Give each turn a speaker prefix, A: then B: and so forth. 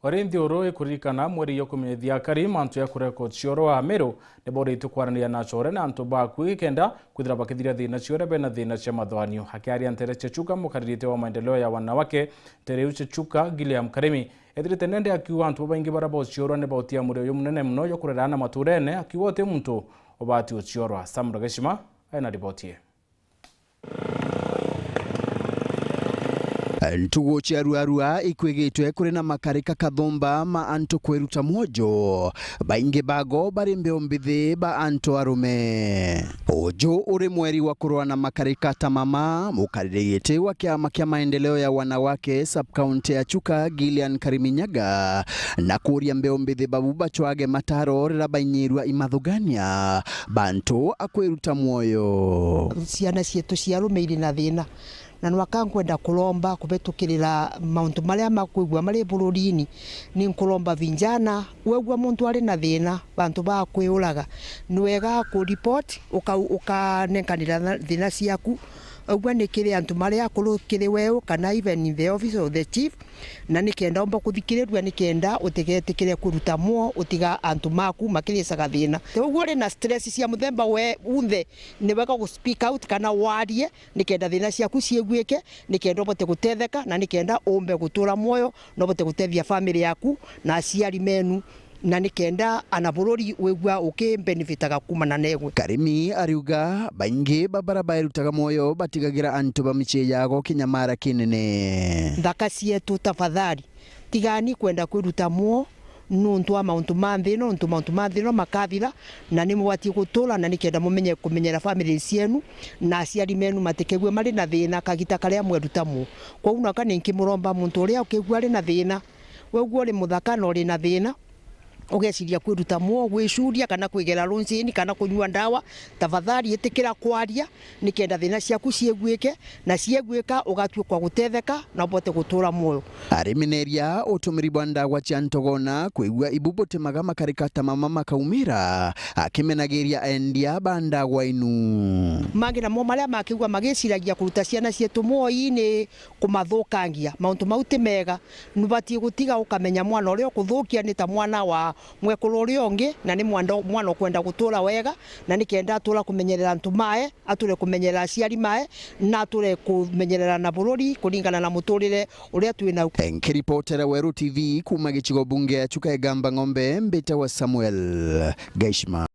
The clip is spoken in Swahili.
A: Orinthi oro ikurikana mweri yo kumithia karima antu ya kureko cioro wa Meru ne bori tukwarania na chore na antu bakwi kenda kwithira bakithiria thina ciore bena thina cia mathwanio hakiaria Ntere Chechuka mukaririte wa maendeleo ya wanawake Ntere Chechuka Gilliam Karimi ethirite nende akiwa antu baingi barabo cioro ne bautia muri yo munene muno yo kurerana maturene akiwa te muntu obati cioro Samra Geshima ena ripotie.
B: Ntugo cia Arua ikwigitwe kuri na makarika kathumba ma antu kwiruta mwojo baingi bago bari mbeo mbithi ba antu arume ojo uri mweri wa kurwa na makarika tamama mukaririte wa kiama kia maendeleo ya wanawake sub-county ya Chuka Gillian Kariminyaga na kuria mbeo mbithi babu bachwage mataro rira bainyirwa imathugania bantu akwiruta mwoyo
C: ciana cietu cia arume iri na thina na nwakankwenda kulomba kubetukirira mauntu maria makwigwa mari bururini ni nkulomba vinjana wegwa muntu ari na thina bantu ba kwiuraga nwega ku report ukanenkanira thina ciaku ogwa nikire antu maria akurukire weo kana even in the office of the chief na nikenda omba kuthikirirwa nikenda utigetikire kuruta muo utiga antu maku makirisaga thina ogwo ri na stress cia muthemba we unthe ni wega ku speak out kana warie nikenda thina ciaku ciegwike nikenda obote gutetheka na nikenda ombe gutura moyo no bote gutethia family yaku na aciari menu na nikenda anabururi wegwa benefitaga kumana negwe.
B: Karimi ariuga baingi babara bairutaga moyo batigagira antu bamiche yago kinyamara kinene
C: thaka cietu tafadhali tigani kwenda kwiruta muo nuntu wa mauntu manthino makathira na ni mwati gutura na nikenda mumenye kumenyera family cienu na aciari menu matikegwe mari na thina kagita karia mweruta muo kwa una kana nkimuromba muntu uria ukigwa ari na thina wegwo ri muthaka no ri na thina ugeciria kwiruta muo gwicuria kana kwigera runcini kana kunyua ndawa tafadhali itikira kwaria nikenda thina ciaku ciegwike na ciegwika ugatuika gutetheka na bote gutura muo
B: arimineria utumiri bwanda gwa chantogona kwigwa ibubote magama karikata mama makaumira akimenagiria endia banda gwa inu
C: magira mo maria makigwa magiciragia kuruta ciana cietu muoini kumathukangia mauntu mauti mega nubati gutiga ukamenya mwana uria kuthukia ni ta mwana wa mwekolo uriongi na ni mwana kwenda gutura wega na nikenda atura kumenyerera antu mae ature kumenyerera aciari mae na ature kumenyerera na bururi kuringana na muturire uria twina
B: Nkiripotera Weru TV kuma gicigo bunge ya Chuka Egamba Ng'ombe mbeta wa Samuel Gaishma.